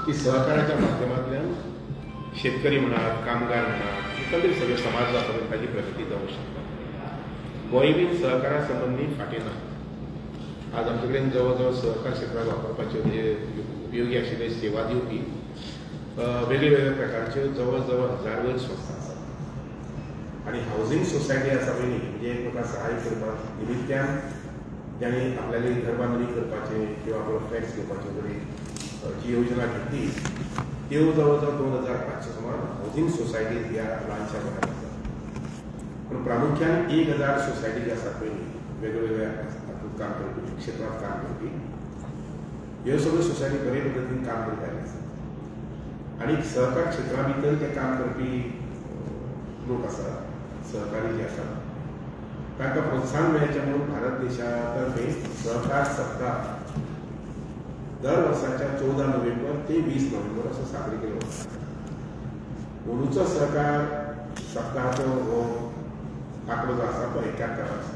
की सहकाराच्या माध्यमातल्यान शेतकरी म्हणा, कामगार म्हणा, एकंदरीत सगळे समाजापर्यंत ताची प्रगती जावंक शकता. गोंय बी सहकारा संबंधी फाटीं ना. आज आमचे कडेन जवळ जवळ सहकार क्षेत्रात वापरपाच्यो उपयोगी आशिल्ले सेवा दिवपी वेगळे वेगळे प्रकारच्यो जवळ जवळ 1000 वयर संस्था आसात. आनी हावजींग सोसायटी आसा पळय म्हणजे एकमेकांक सहाय्य करपाक निमित्यान ज्यांनी आपल्याली घरबांदणी करपाचे किंवा आपलो फ्लॅट्स घेवपाचे कडेन जी योजना घेतली त्यो जवळ जवळ 2500 सुमार हावजींग सोसायटी ह्या ल्हानशा गोंयांत आसात. पूण प्रामुख्यान 1000 सोसायटी जी आसात पळय वेगवेगळ्या हातूंत काम करपी क्षेत्रांत काम करपी ह्यो सगळ्यो सोसायटी बरे पद्दतीन काम करताले आसात. आनी सहकार क्षेत्रा भितर ते काम करपी लोक आसात सहकारी जे आसात तांकां प्रोत्साहन मेळचें म्हणून भारत देशा तर्फे सहकार सप्ताह दर वर्साच्या 14 नोव्हेंबर ते 20 नोव्हेंबर असो साजरो केलो वता. अंदूचो सहकार सप्ताहाचो हो आंकडो जो आसा तो 71 आसा.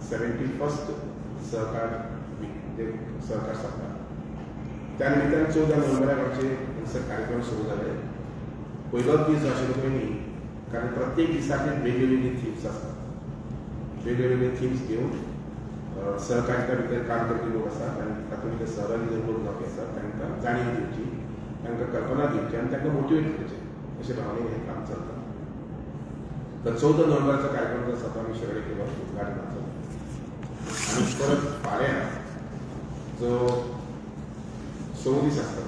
71st सहकार सप्ताह. त्या निमित्तान 14 नोव्हेंबराक आमचे कार्यक्रम सुरू जाले. पयलोच दीस आशिल्लो पळय न्ही कारण प्रत्येक दिसाचे वेगवेगळी थिम्स आसतात. वेगवेगळे थिम्स घेवन सहकारिता भितर काम करपी लोक आसात आनी तातूंत भितर सहभागी जे लोक जावपी आसात तांकां जाणीव दिवची, तांकां कल्पना दिवची आनी तांकां मोटिवेट करचें अशे भावनेन हें काम चलता. तर 14 नोव्हेंबराचो कार्यक्रम जो आसा तो आमी सगळे केलो उद्घाटनाचो. आनी परत फाल्यां जो 6 दीस आसता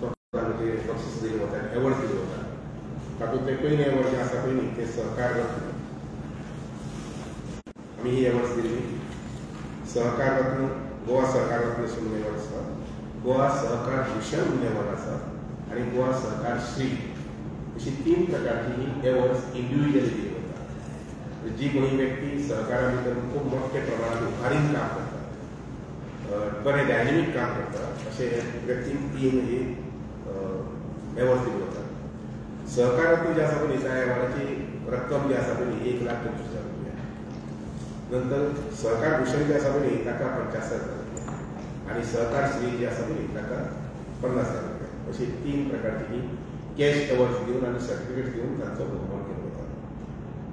तो बक्षीस दिले वता, एवॉर्ड्स दिले वता. तातूंत ते पयलें एवॉर्ड जें आसा पळय न्ही तें सहकार रत्न. आमी ही एवॉर्ड्स दिल्ली. सहकार रत्न, गोवा सहकार रत्न म्हणून एवॉर्ड आसा, गोवा सहकार भूषण म्हणून एवॉर्ड आसा आनी गोवा सहकार श्री अशी 3 प्रकारची ही एवॉर्ड्स इंडिव्हिज्युअली दिली वता. जी कोणी व्यक्ती सहकारा भितर खूब मोठ्या प्रमाणात उभारीन काम करता, बरें डायनेमीक काम करता अशे व्यक्तींक ती ही एवॉर्ड दिली वता. सहकार रत्न जे आसा पळय त्या एवॉर्डाची रक्कम जी आसा पळय 1,25,000 रुपया. नंतर सहकार भूषण जे आसा पळय ताका 50,000 रुपया आनी सहकार श्री जी आसा पळय ताका 50,000 रुपया. अशी 3 प्रकारची ही कॅश एवॉर्ड्स दिवन आनी सर्टिफिकेट्स दिवन तांचो भोवमान केलो वता.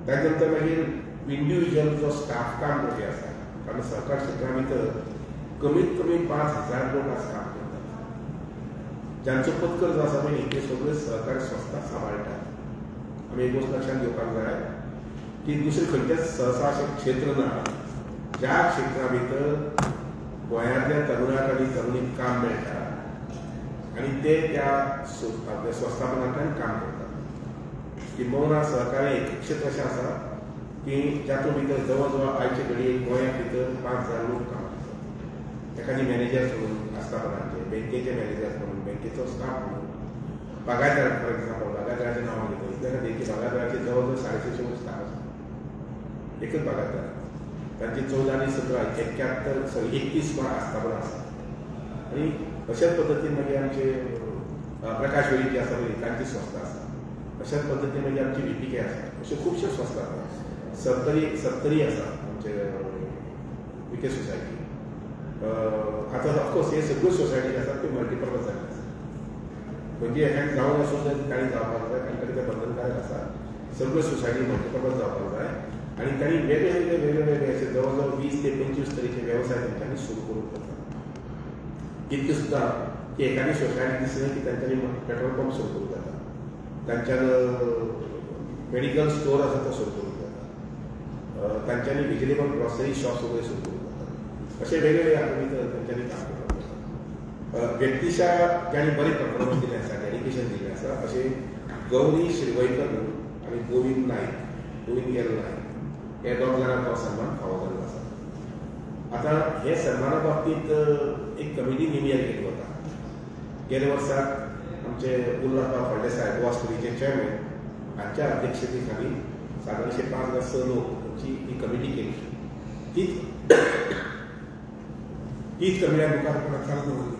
ताचे नंतर मागीर इंडिव्हिज्युअल जो स्टाफ काम करपी आसा कारण सहकार क्षेत्रा भितर कमीत कमी 5,000 लोक आज काम करतात. ज्यांचो पत्कर जो आसा पळय ते सगळे सहकारी संस्था सांबाळटात. आमी एक गोष्ट लक्षात घेवपाक जाय की दुसरे खंयचेच सहसा अशें क्षेत्र ना ज्या क्षेत्रा भितर गोंयांतल्या तरुणाक आनी तरुणीक काम मेळटा आनी ते त्या संस्थापनांतल्यान काम करतात. किंबहुना सहकारी एक क्षेत्र अशें आसा की जातूंत भितर जवळ जवळ आयचे घडये गोंया भितर 5,000 लोक काम करतात. एखादी मॅनेजर म्हणून आस्थापनाचे, बँकेचे मॅनेजर म्हणून, बँकेचो स्टाफ म्हणून, बागायदार फॉर एक्झाम्पल बागायदाराचें नांव घेतलें इतल्या देखीक बागायदाराचे जवळ जवळ 650 स्टाफ आसा. एकच बागायदार तांची 14 आनी 17 31 सुमार आस्थापना आसा. आनी अशाच पद्दतीन मागीर आमचे प्रकाश वेळी जी आसा पळय तांची संस्था आसा. अशाच पद्दतीन मागीर आमची VPK आसा. अश्यो खुबश्यो संस्था आसा. 70 आसा आमचे VK सोसायटी. आतां ऑफकोर्स हे सगळ्यो सोसायटी आसात त्यो मल्टीपर्पज जाल्यो आसा. म्हणजे हें जावन आसूं जाय तांणी जावपाक जाय तांकां कितें बंधनकारक आसा. सगळ्यो सोसायटी मल्टीपर्पज जावपाक जाय आनी तांणी वेगवेगळे अशे जवळ जवळ 20 ते 25 तरेचे वेवसाय तेंच्यांनी सुरू करूंक जाता. इतकें सुद्दां की एखादी सोसायटी दिसली की तांच्यांनी पेट्रोल पंप सुरू करूंक जाता. तांच्यान मेडिकल स्टोर आसा तो सुरू करूंक जाता. तांच्यांनी व्हिजिटेबल ग्रॉसरी शॉप सगळे सुरू करूंक जाता. अशे वेगवेगळे हातूंत भितर तांच्यांनी काम करपाक जाता. व्यक्तिशा ज्यांनी बरी परफॉर्मन्स दिले आसा, डेडिकेशन दिलें आसा अशे गौरी शिरवयकर आनी गोविंद नायक, गोविंद एल नायक हे 2 जाणांक हो सन्मान फावो जाल्लो आसा. आतां हे सन्माना बाबतींत एक कमिटी नेमिल्ली गेली वता. गेल्या वर्साक आमचे उल्हासराव फळदेसाय गोवा स्टोरीचे चेअरमॅन हांच्या अध्यक्षते खाली सादारण 5 वा 6 लोकांची ही कमिटी केली. तीच कमिटी मुखार चालू दवरली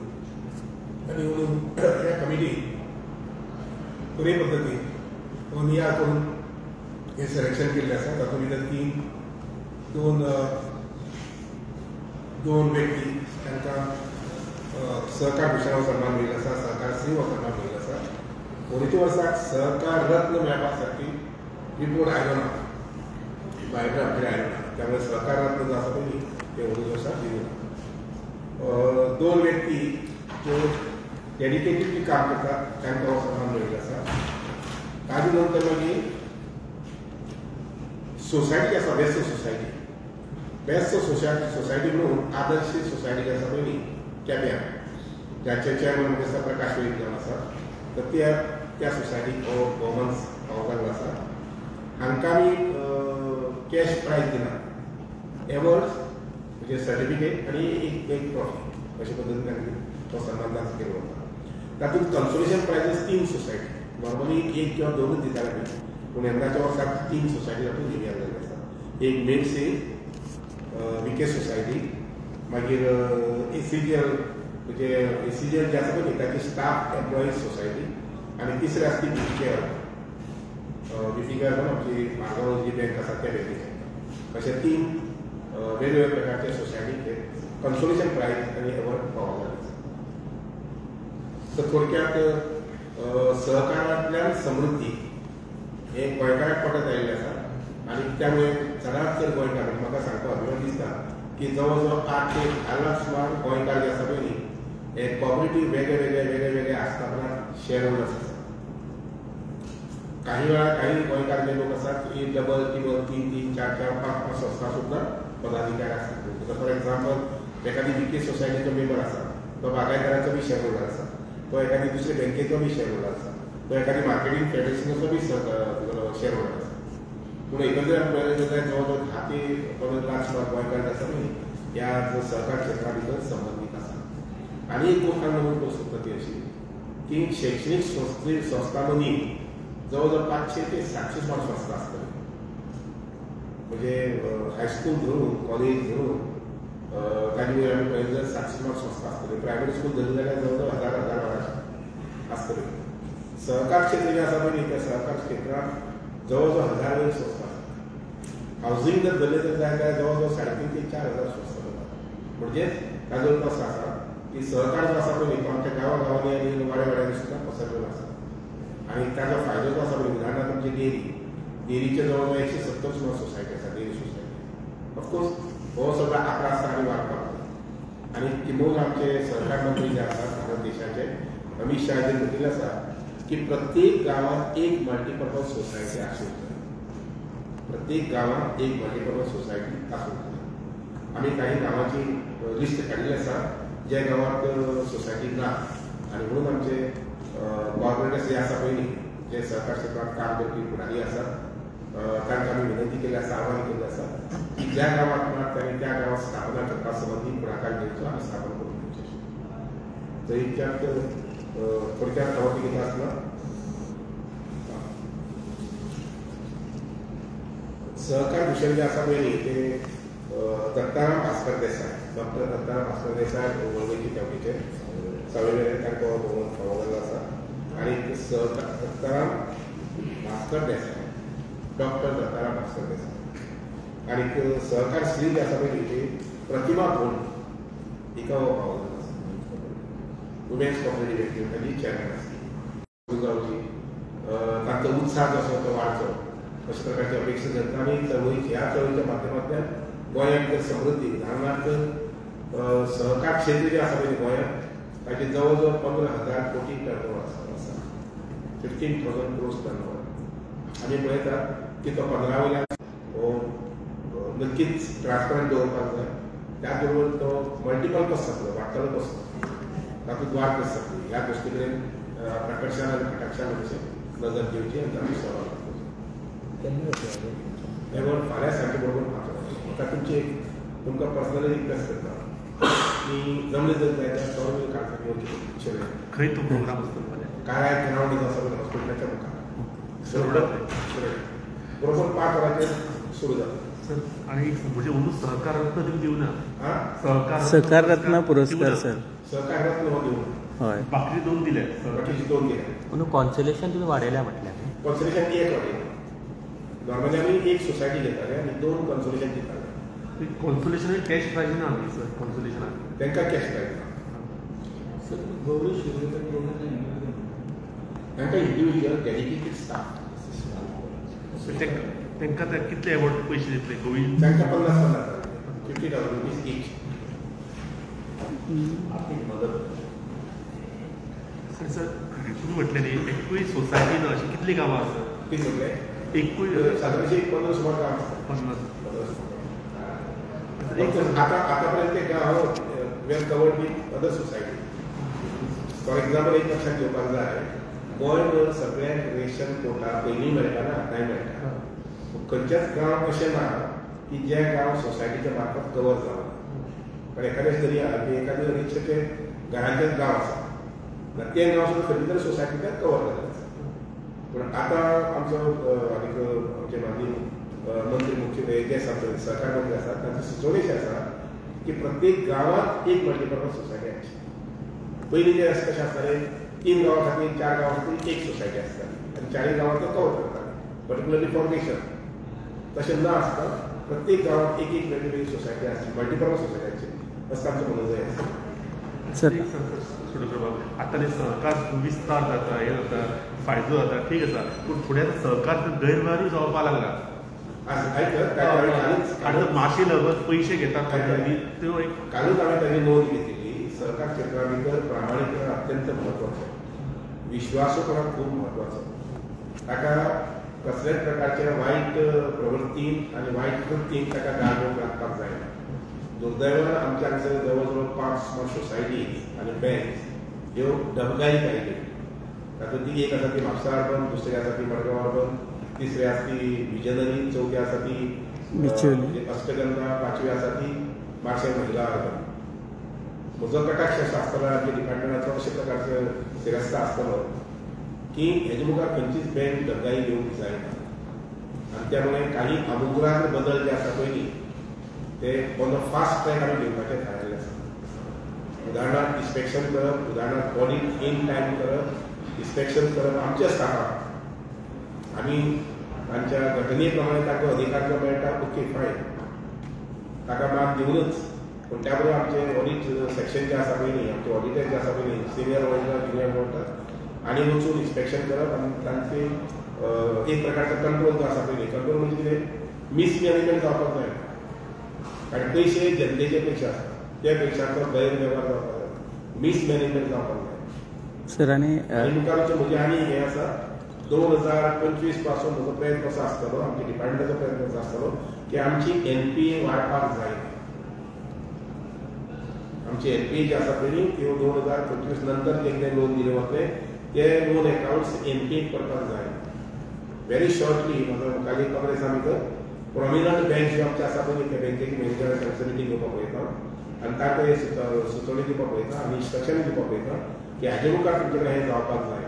आनी म्हणून ह्या कमिटीन बरे पद्दतीन नियाळ करून हे सिलेक्शन केल्लें आसा. तातूंत भितर दोन व्यक्ती तांकां सहकार भूषणाचो सन्मान मेळिल्लो आसा. सहकार श्री वखदां मेळिल्लो आसा. वयल्या वर्साक सहकार रत्न मेळपा सारकी रिपोर्ट आयलो ना, बायोग्राफी आयलो ना. त्यामुळे सहकार रत्न जो आसा पळय ते वयल्या वर्साक दिलें ना. 2 व्यक्ती ज्यो डेडिकेटेडली काम करतात तांकां हो सन्मान मेळिल्लो आसा. ताजे नंतर मागीर सोसायटी आसा, बेस्ट सोसायटी म्हणून आदर्श सोसायटी आसा पळय न्ही केप्यां, जाचे चेअरमन आसा प्रकाश वेळीकर आसा. तर त्या सोसायटीक हो भोवमान फावो जाल्लो आसा. हांकां आमी कॅश प्रायज दिनात, एवॉर्ड्स म्हणजे सर्टिफिकेट आनी एक ट्रॉफी अशे पद्दतीन तांकां तो सन्मान जाता केलो वता. तातूंत कन्सोलेशन प्रायजीस 3 सोसायटी, नॉर्मली 1 किंवा 2 दिताले आमी, पूण यंदाच्या वर्साक 3 सोसायटी तातूंत दिवया जाल्ली आसा. एक मेडसे विके सोसायटी, मागीर एसीजीएल म्हणजे एसीजीएल जे आसा पळय ताची स्टाफ एम्प्लॉईज सोसायटी, आनी तिसरी आसा ती बिफिकर आमची मार्गांव जी बँक आसा त्या बँकेची. अशे 3 वेगवेगळ्या प्रकारचे सोसायटीचे कन्सोलेशन प्रायज आनी एवॉर्ड फावो जाल्ले आसा. तर थोडक्यात सहकारांतल्यान समृद्धी हे गोंयकाराक पटत आयिल्लें आसा. आनी त्यामुळे चडांत चड गोंयकार म्हाका सांगपाक अभिमान दिसता की जवळ जवळ 8 ते 10 लाख सुमार गोंयकार जे आसा पळय न्ही हे कॉपरेटीव वेगळे आस्थापनांत शेअर होल्डर्स आसा. काही वेळार काही गोंयकार जे लोक आसात की डबल टिबल 3-3, 4-4, 5-5 संस्था सुद्दां पदाधिकारी आसतात. फॉर एक्झाम्पल एखादी विके सोसायटीचो मेंबर आसा, तो बागायतदाराचो बी शेअर होल्डर आसा, तो एखादी दुसरे बँकेचो बी शेअर होल्डर आसा, तो एखादी मार्केटिंग फेडरेशनाचो बी शेअर होल्डर आसा. पूण एकंदरीत आमी पळयलें जाल्यार जवळ जवळ 10 ते 15 लाख सुमार गोंयकार आसा न्ही ह्या सहकार क्षेत्रा भितर संबंदीत आसा. आनी एक गोष्ट नमूद करूंक सोदता ती अशी की शैक्षणीक संस्था मदीं जवळ जवळ 500 ते 700 सुमार संस्था आसतल्यो. म्हणजे हायस्कूल धरून कॉलेज धरून ताजे वयर आमी पळयलें जाल्यार 700 सुमार संस्था आसतल्यो. प्रायवेट स्कूल धरलें जाल्यार जवळ जवळ 1000 आसतल्यो. सहकार क्षेत्र जें आसा पळय न्ही त्या सहकार क्षेत्रांत जवळ जवळ 1000 वयर संस्था आसा. हावजींग जर धरलें जाल्यार जवळ जवळ 3,500 ते 4,000 संस्था जातात. म्हणजे ताजो अर्थ असो आसा की सहकार जो आसा पळय तो आमच्या गांवांनी आनी वाड्यावाड्यांनी सुद्दां पसरलेलो आसा. आनी ताजो फायदो जो आसा पळय उदाहरणार्थ आमची डेरीचे जवळ जवळ 170 सुमार सोसायटी आसा, डेरी सोसायटी. ऑफकोर्स हो सगळो आंकडो आसा आनी वाडपाक जाय. आनी किंबहुना आमचे सहकार मंत्री जे आसात भारत देशाचे अमित शाह हांणी म्हटिल्लें आसा की प्रत्येक गांवांत एक मल्टीपर्पज सोसायटी आसूंक जाय. प्रत्येक गांवांत एक मल्टीपर्पज सोसायटी आसूंक जाय. आमी काही गांवांची लिस्ट काडिल्ली आसा जे गांवांत सोसायटी ना, आनी म्हणून आमचे गव्हर्मेंट जे आसा पळय न्ही जे सहकार क्षेत्रांत काम करपी फुडारी आसात तांकां आमी विनंती केली आसा, आवाहन केल्लें आसा की ज्या गांवांत ना तांणी त्या गांवांत स्थापना करपा संबंदी फुडाकार घेवचो आनी स्थापन करून दिवचें. तर इतक्यात थोडक्यात आवडटी कितें आसना. सहकार भूषण जे आसा पळय न्ही ते दत्ताराम भास्कर देसाय, डॉक्टर दत्ताराम भास्कर देसाय वळवयचे तेवटेचे सवेरे तांकां भोवमान फावो जाल्लो आसा. आनी दत्ताराम भास्कर देसाय, डॉक्टर दत्ताराम भास्कर देसाय आनी सहकार श्री जे आसा पळय न्ही प्रतिमा भोंड हिका हो फावो जाल्लो आसा. वुमेन्स कॉपरेटीव एक्टिविटी चेअरमॅन आसा जावची तांचो उत्साह जो आसा तो वाडचो अशा प्रकारची अपेक्षा धरता. आनी चळवळीची ह्या चळवळीच्या माध्यमांतल्यान गोंयांत जर समृद्धी उदाहरणार्थ सहकार क्षेत्र जे आसा पळय गोंयांत ताचे जवळ जवळ 15,000 कोटी टर्नओवर आसा. 15,000 crores टर्नओवर आमी पळयतात की तो 15 वयल्यान हो नक्कीच ट्रान्सपरंट दवरपाक जाय. त्याच बरोबर तो मल्टिपल कसो जातलो, वाडटलो कसो, तातूंत वाड कशी जातली ह्या गोश्टी कडेन प्रकर्शान आनी कटाक्षान नजर दिवची आनी तातूंत सहभाग घेवचो. एवढं फाल्यां सांजे बरोबर पावचो. म्हाका तुमकां पर्सनली रिक्वेस्ट करता की जमले जर जाय जाल्यार सगळे काणकोण येवचे खंय तो प्रोग्राम आसतलो काय ग्रावंड जो आसा हॉस्पिटलाच्या मुखार बरोबर 5 वरांचेर सुरू जाता. सर आणि म्हणजे म्हणून सहकार रत्न दिवना, सहकार रत्न पुरस्कार सर, सहकार रत्न हो दिवना. हय बाकी 2 दिले, बाकीचे 2 दिले. म्हणून कॉन्सोलेशन तुमी वाडयल्या म्हटल्यार. कॉन्सोलेशन 1 वाडयलें. नॉर्मली आमी 1 सोसायटी घेताले आनी 2 कॉन्सोलेशन दिताले. कॉन्सोलेशन कॅश प्रायज ना सर, कॉन्सोलेशन तांकां कॅश प्रायज ना. सर गौरव शिरोडकर तांकां इंडिविज्युअल डेडिकेटेड स्टाफ तांकां कितले अमावंट पयशे दितले गोविंद तांकां 50,000 50,000 रुपीज ईच आर्थिक मदत. सर तुम्ही म्हटले न्ही एकूय सोसायटीन अशी कितली गांवां आसा कितें म्हटलें एकूय सादारणशी 15 सुमार गांव आसा. 50 आतापर्यंत ते गांव well covered with other society. For example एक लक्षात घेवपाक जाय गोंयभर सगळ्यांक रेशन कोटा पयलीं मेळटा ना आतांय मेळटा. खंयचेच गांव अशें ना की जे गांव सोसायटीच्या मार्फत कवर जावना. पण एखादें जरी एखादें रिक्षेचे घरांचेच गांव आसा ते गांव सुद्दां खंयची तरी सोसायटीच्यान कवर जाल्लें आसा. पूण आतां आमचो आनीक आमचे माजी मंत्री मुख्य जे सहकार मंत्री आसात तांची सुचोवणी अशी आसा की प्रत्येक गांवांत एक मल्टीपर्पज सोसायटी आसची. पयलीं जे कशें आसतालें 3 गांवां खातीर 4 गांवां खातीर एक सोसायटी आसताली आनी 40 गांवां ते कवर करताले पर्टिक्युलरली फॉर्मेशन. तशें ना आसता प्रत्येक गांवांत एक एक वेगळी सोसायटी आसची मल्टीपर्पज सोसायटी आसची असं आमचो म्हणून जाय आसा. सर आता सहकार विस्तार जाता हे जाता फायदो जाता ठीक आसा पूण फुडें सहकार गैरव्यवहारूय जावपाक लागला. आतां माशे लगत पयशे घेतात त्यो एक कालूच हांवें ताची नोंद घेतिल्ली. सहकार क्षेत्रा भितर प्रामाणीकरण अत्यंत म्हत्वाचें, विश्वासूपणा खूब म्हत्वाचो. ताका कसलेच प्रकारच्या वायट प्रवृत्तीन आनी वायट कृतीक ताका गाळमोग लागपाक जायना. दुर्दैवान आमच्या हांगसर जवळ जवळ 5 सोसायटीज आनी बँक्स ह्यो डबकायत आयल्यो. तातूंतली एक आसा ती म्हापसा अर्बन, दुसरी आसा ती मडगांव अर्बन, तिसरी आसा ती विजयनगरी, चवथी आसा ती अष्टगंधा, 5वी आसा ती मार्शल महिला अर्बन. म्हजो कटाक्ष असो आसतलो आमच्या डिपार्टमेंटाचो अशे प्रकारचो शिरस्ता आसतलो की हेजे मुखार खंयचीच बँक डबकाई घेवंक जायना. आनी त्यामुळे काही अमुग्रार बदल जे आसा पयलीं ते ऑन द फास्ट ट्रॅक आमी घेवपाचें थारायल्लें आसा. उदाहरणार्थ इन्स्पेक्शन करप, उदाहरणार्थ ऑडिट इन टायम करप, इन्स्पेक्शन करप आमच्या स्टाफाक. आमी तांच्या घटने प्रमाणे ताका अधिकार जो मेळटा ओके फायन ताका मात दिवनच. पूण त्या बरोबर आमचे ऑडिट सेक्शन जे आसा पयलीं आमचे ऑडिटर जे आसा पयलीं सिनियर ऑडिटर ज्युनियर ऑडिटर आनी वचून इन्स्पेक्शन करप आनी तांचे एक प्रकारचो कंट्रोल जो आसा पयलीं कंट्रोल म्हणजे कितें मिसमॅनेजमेंट जावपाक जायना. कारण पयशे जनतेचे पयशे आसता त्या पयशांचो गैरवेव्हार जावपाक जाय, मिसमॅनेजमेंट जावपाक जाय. सर आनी मुखारचो म्हजे आनी हें आसा 2025 पासून म्हजो प्रयत्न असो आसतलो आमच्या डिपार्टमेंटाचो प्रयत्न असो आसतलो की आमची NPA वाडपाक जाय. आमची NPA जी आसा पयलीं त्यो 2025 नंतर जे लोन दिले वतले ते लोन अकाउंट्स NPA करपाक जाय. व्हेरी शॉर्टली म्हाजो मुखाली काँग्रेस आमी तर प्रॉमिनंट बँक ज्यो आमचे आसा पळय त्या बँकेची मॅनेजरांची मिटींग घेवपाक पळयता आनी ताका सुचोवणी दिवपाक पळयता आनी इन्स्ट्रक्शन दिवपाक पळयता की हाजे मुखार तुमचे कडेन हें जावपाक जाय.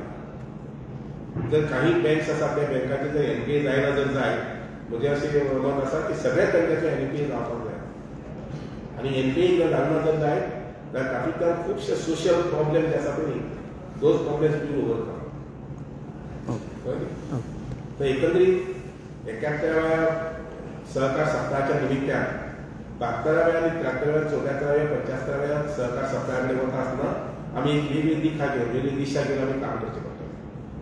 जर काही बँक्स आसा त्या बँकाचे जर NPA जायना जर जाय म्हणजे अशें मत आसा की सगळ्याच बँकाचे NPA जावपाक जाय. आनी NPA जर जावना जर जाय जाल्यार तातूंतल्यान खुबशे सोशियल प्रॉब्लेम जे आसा पळय दोज प्रॉब्लेम्स वी ओवरकम. तर एकंदरीत 71व्या सहकार सप्ताहाच्या निमित्तान 72व्या आनी 73व्या 74व्या 75व्या सहकार सप्तकाकडे वता आसतना आमी एक वेगळी दिखा घेवन वेगळी दिशा घेवन आमी काम करचें पडटलें.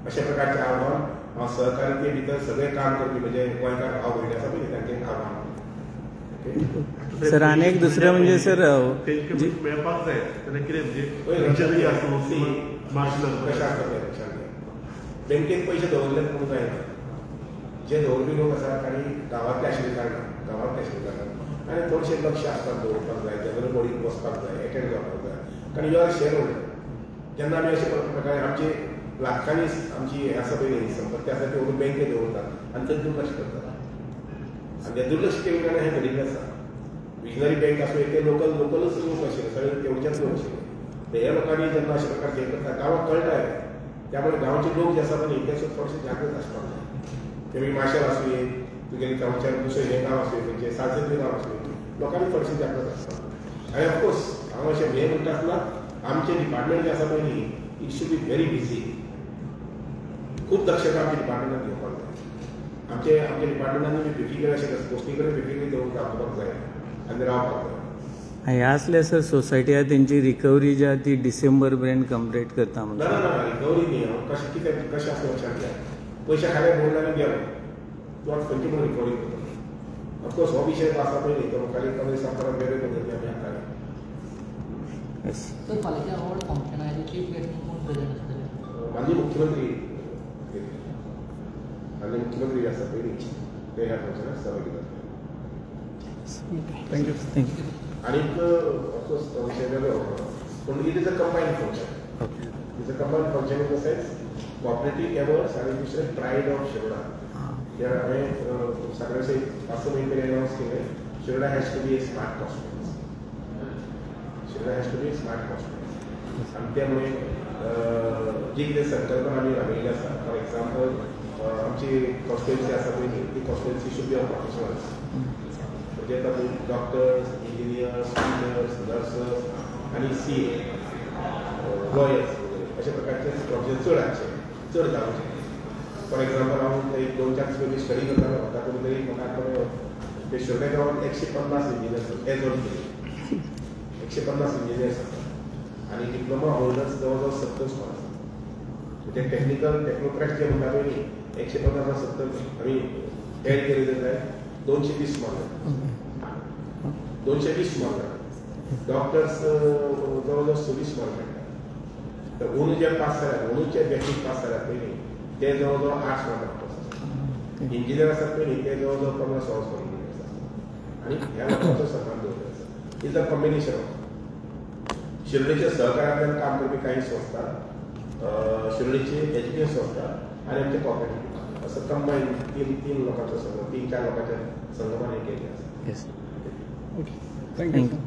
अशा प्रकारचें आव्हान हांव सहकारिते भितर सगळे काम करपी म्हणजे गोंयकार भाव भयणी आसा पळय तांचें आव्हान. सर आनी एक दुसरें म्हणजे सर मेळपाक जाय तेन्ना कितें म्हणजे कशें आसता तें लक्षांत घे. बँकेत पयशे दवरलेच म्हणून जायना. जे दवरपी लोक आसा तांणी गांवांतले आशिल्ले कारणान आनी थोडेशें लक्ष आसपाक दवरपाक जाय जनरल बॉडीक बसपाक जाय एटेंड जावपाक जाय. कारण यू आर शेअर होल्डर. जेन्ना आमी अशे प्रकारे आमचे लाखांनी आमची हें आसा पळय संपत्ती आसा ती व्हरून बँकेत दवरतात आनी ते दुर्लक्ष करतात. आनी ते दुर्लक्ष केले कारणान हें घडिल्लें आसा. विजनरी बँक आसूं ते लोकलच लोक आशिल्ले सगळे तेवच्याच लोक आशिल्ले. हे लोकांनी जेन्ना अशे प्रकारचे हें करता गांवांक कळटाय त्यामुळे गांवचे लोक जे आसा पळय ते थोडेशे जागृत आसपाक जाय. ते माशेल आसूं तुगेले गांवच्या दुसरें हें गांव आसूं म्हणजे सालसेतले गांव आसूं लोकांनी थोडेशे जागृत आसपाक. आनी ऑफकोर्स हांव अशें हें म्हणटा आसतना आमचें डिपार्टमेंट जें आसा पळय it should be very busy. खूब दक्षता आमच्या डिपार्टमेंटान घेवपाक जाय. आमच्या डिपार्टमेंटान बेफिकर अशें पोस्टी कडेन बेफिकर घेवन रावपाक जाय आनी रावपाक जाय. हे असल्या सर सोसायटी आहे त्यांची रिकव्हरी जी आहे ती डिसेंबर पर्यंत कंप्लीट करता ना म्हणजे ना ना रिकवरी नाही कशें कितें कशें आसा लक्षात घ्या पयशे खाले बोलल्याने गेलो तूं आतां खंयची पूण रिकवरी करता ऑफकोर्स हो विशय आसा पयलीं तो मुखारी कमी सांगता वेगळे पद्दतीन आमी हाताळ्ळे येस सर फाल्यां अवॉर्ड फंक्शनाचे चीफ गेस्ट कोण प्रेझेंट आसतले माननीय मुख्यमंत्री माननीय मुख्यमंत्री आसा पयलीं ते ह्या फंक्शनाक सहभागी जातले थँक्यू थँक्यू आनीक ऑफकोर्स तो विशय वेगळो पूण it is a combined function okay is a combined function in the sense cooperative awards आनी दुसरें प्रायड ऑफ शिरोडा कित्याक हांवें सगळ्यांचे 5 म्हयने पयलीं अनावन्स केलें Shiroda has to be a smart hospital Shiroda has to be a smart hospital आनी त्यामुळे जी कितें संकल्पना आमी राबयल्ली आसा फॉर एग्जाम्पल आमची कॉन्स्टिट्युएन्सी आसा पळय ती constituency should be of professionals म्हणजे तातूंत डॉक्टर्स इंजिनियर्स टीचर्स नर्सस आनी CA लॉयर्स अशा प्रकारचे प्रोफेशन चड जावचे फॉर एग्जाम्पल हांव एक 2-4 दीस पयलीं स्टडी करतालो तातूंत तरी म्हाका ते शिरोडा गांवांत 150 इंजिनियर्स एज ऑन 150 इंजिनियर्स आसात आनी डिप्लोमा होल्डर्स जवळ जवळ 70 स्कॉल आसात म्हणजे टेक्नोक्रेट्स जे म्हणटा पळय 150 70 आमी एड केले जाल्यार 220 स्कॉल 220 स्कॉल डॉक्टर्स जवळ जवळ 26 स्कॉल मेळटा तर अंदू जे पास जाल्यात अंदूचे बॅचीक पास जाल्यात पयलीं ते जवळ जवळ 8 स्कॉल डॉक्टर्स आसात इंजिनियर आसात पळय ते जवळ जवळ 15-16 स्कॉल इंजिनियर्स आसात आनी ह्या लोकांचो सन्मान दवरले आसा इज अ कॉम्बिनेशन ऑफ शिर्डीच्या सहकारांतल्यान काम करपी काही संस्था शिर्डीची एज्युकेशन संस्था आनी आमचे कॉपरेटीव असं कंबाईन तीन लोकांचा संघ 3-4 लोकांच्या संघमाने केले आसा येस ओके थँक्यू